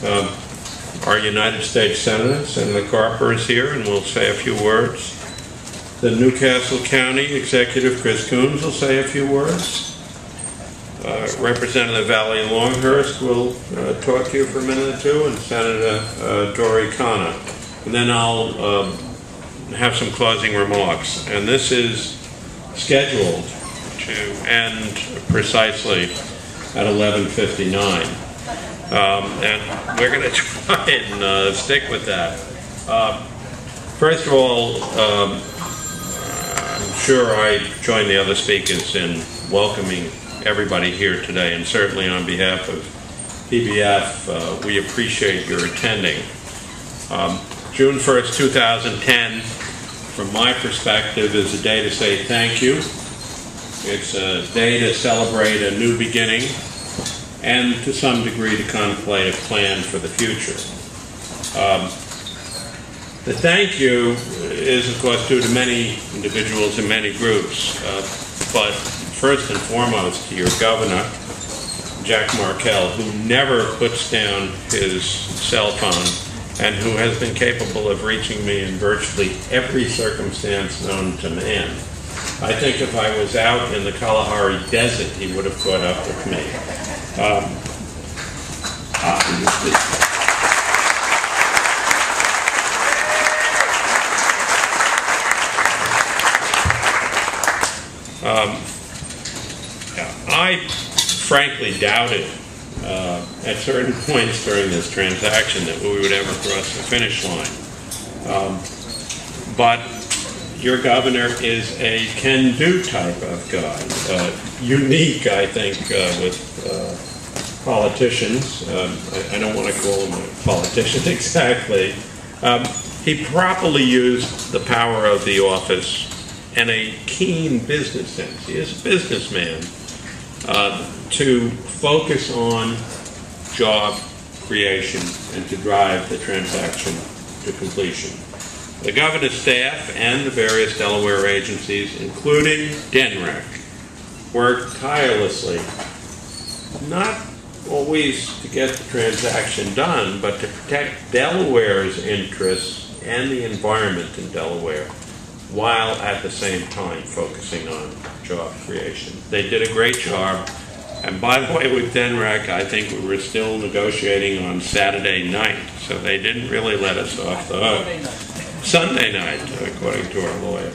Our United States Senator, Senator Carper, is here and will say a few words. The Newcastle County Executive, Chris Coons, will say a few words. Representative Valerie Longhurst will talk to you for a minute or two, and Senator Dory Connor. And then I'll have some closing remarks. And this is scheduled to end precisely at 11:59. And we're going to try and stick with that. First of all, I'm sure I join the other speakers in welcoming everybody here today, and certainly on behalf of PBF, we appreciate your attending. June 1st, 2010, from my perspective, is a day to say thank you. It's a day to celebrate a new beginning and to some degree to contemplate a plan for the future. The thank you is, of course, due to many individuals and many groups, but first and foremost to your governor, Jack Markell, who never puts down his cell phone and who has been capable of reaching me in virtually every circumstance known to man. I think if I was out in the Kalahari Desert, he would have caught up with me. I frankly doubted at certain points during this transaction that we would ever cross the finish line. But your governor is a can-do type of guy, unique, I think, with politicians. I don't want to call him a politician exactly. He properly used the power of the office and a keen business sense. He is a businessman. To focus on job creation and to drive the transaction to completion. The governor's staff and the various Delaware agencies, including DENREC, worked tirelessly, not always to get the transaction done, but to protect Delaware's interests and the environment in Delaware, while at the same time focusing on job creation. They did a great job. And by the way, with DENREC, I think we were still negotiating on Saturday night, so they didn't really let us off the hook. Sunday night, according to our lawyer.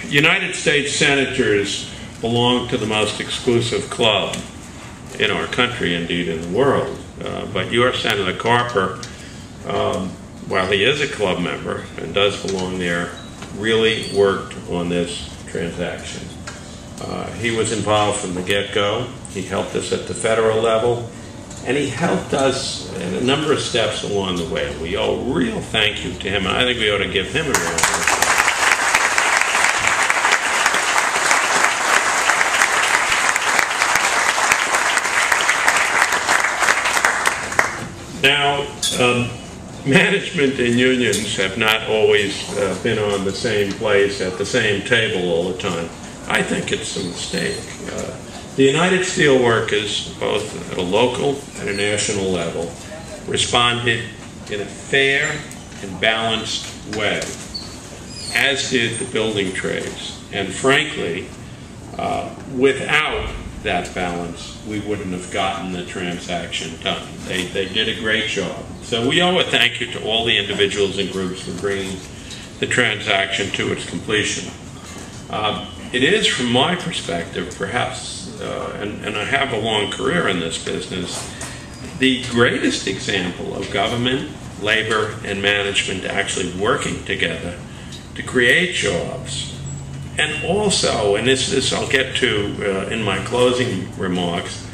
United States senators belong to the most exclusive club in our country, indeed in the world. But your Senator Carper, while he is a club member and does belong there, really worked on this transaction. He was involved from the get-go. He helped us at the federal level, and he helped us in a number of steps along the way. We owe a real thank you to him, and I think we ought to give him a round of applause. Now, management and unions have not always been on the same place at the same table all the time. I think it's a mistake. The United Steelworkers, both at a local and a national level, responded in a fair and balanced way, as did the building trades. And frankly, without that balance, we wouldn't have gotten the transaction done. They did a great job. So we owe a thank you to all the individuals and groups for bringing the transaction to its completion. It is, from my perspective, perhaps, and I have a long career in this business, the greatest example of government, labor, and management actually working together to create jobs. And also, and this I'll get to in my closing remarks,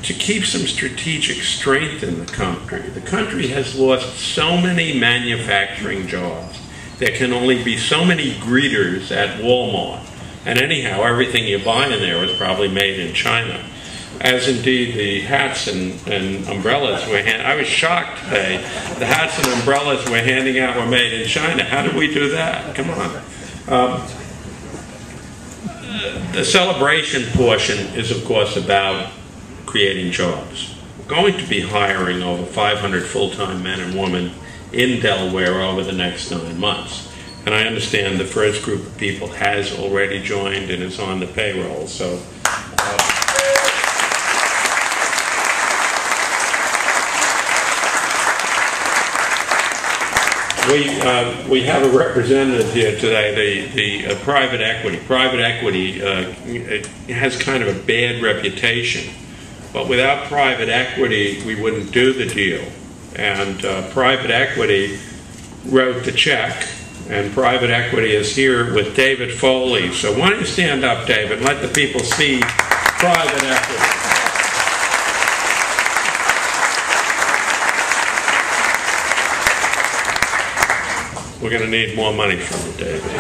to keep some strategic strength in the country. The country has lost so many manufacturing jobs. There can only be so many greeters at Walmart. And anyhow, everything you buy in there is probably made in China. As indeed the hats and umbrellas were I was shocked today. The hats and umbrellas we're handing out were made in China. How did we do that? Come on. The celebration portion is, of course, about creating jobs. going to be hiring over 500 full-time men and women in Delaware over the next 9 months. And I understand the first group of people has already joined and is on the payroll. So we have a representative here today, the private equity. Private equity has kind of a bad reputation, but without private equity, we wouldn't do the deal. And private equity wrote the check, and private equity is here with David Foley. So why don't you stand up, David, and let the people see private equity. We're going to need more money from you, David.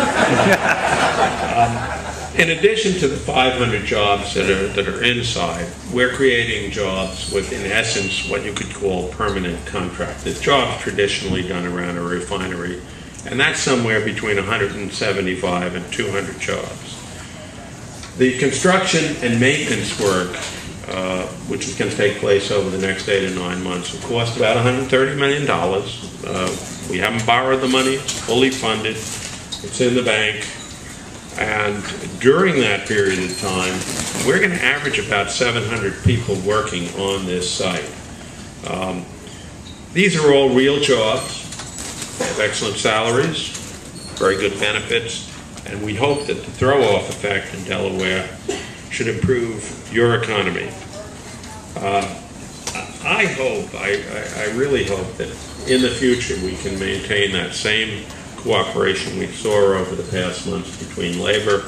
In addition to the 500 jobs that are inside, we're creating jobs with, in essence, what you could call permanent contracted jobs traditionally done around a refinery, and that's somewhere between 175 and 200 jobs. The construction and maintenance work, which is going to take place over the next 8 to 9 months, will cost about $130 million. We haven't borrowed the money, it's fully funded, it's in the bank, and during that period of time, we're going to average about 700 people working on this site. These are all real jobs. They have excellent salaries, very good benefits, and we hope that the throw-off effect in Delaware should improve your economy. I really hope that in the future we can maintain that same cooperation we saw over the past months between labor,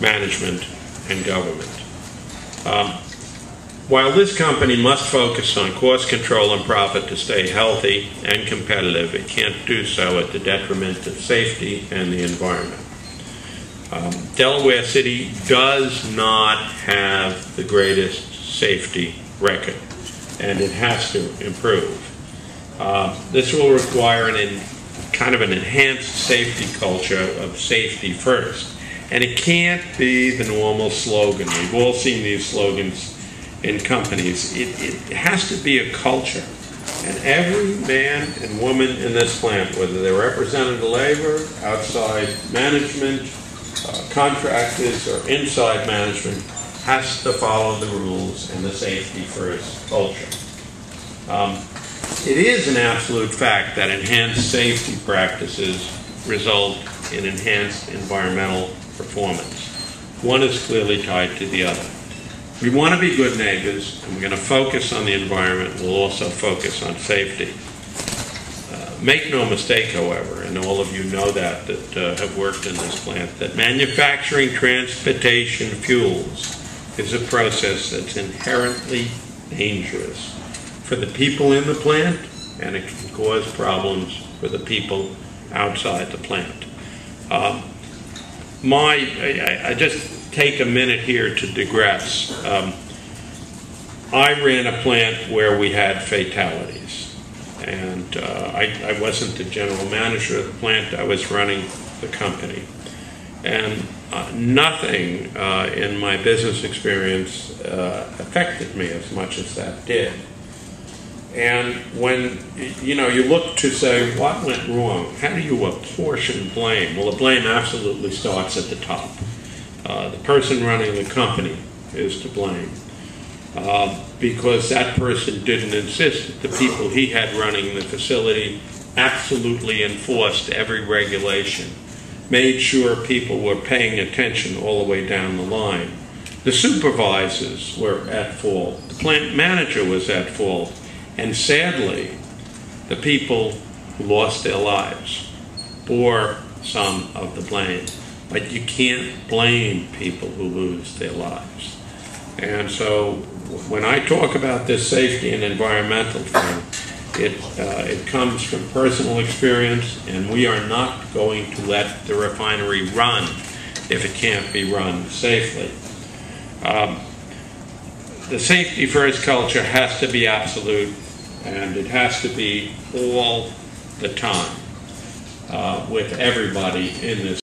management, and government. While this company must focus on cost control and profit to stay healthy and competitive, it can't do so at the detriment of safety and the environment. Delaware City does not have the greatest safety record, and it has to improve. This will require kind of an enhanced safety culture of safety first. And it can't be the normal slogan. We've all seen these slogans in companies. It has to be a culture. And every man and woman in this plant, whether they're represented labor, outside management, contractors, or inside management, has to follow the rules and the safety first culture. It is an absolute fact that enhanced safety practices result in enhanced environmental performance. One is clearly tied to the other. We want to be good neighbors, and we're going to focus on the environment. We'll also focus on safety. Make no mistake, however, and all of you know that have worked in this plant, that manufacturing transportation fuels is a process that's inherently dangerous for the people in the plant, and it can cause problems for the people outside the plant. I just take a minute here to digress. I ran a plant where we had fatalities, and I wasn't the general manager of the plant, I was running the company. And nothing in my business experience affected me as much as that did. And when you look to say what went wrong, how do you apportion blame? Well, the blame absolutely starts at the top. The person running the company is to blame because that person didn't insist that the people he had running the facility absolutely enforced every regulation, made sure people were paying attention all the way down the line. The supervisors were at fault. The plant manager was at fault. And sadly, the people who lost their lives bore some of the blame. But you can't blame people who lose their lives. And so when I talk about this safety and environmental thing, it comes from personal experience, and we are not going to let the refinery run if it can't be run safely. The safety first culture has to be absolute, and it has to be all the time with everybody in this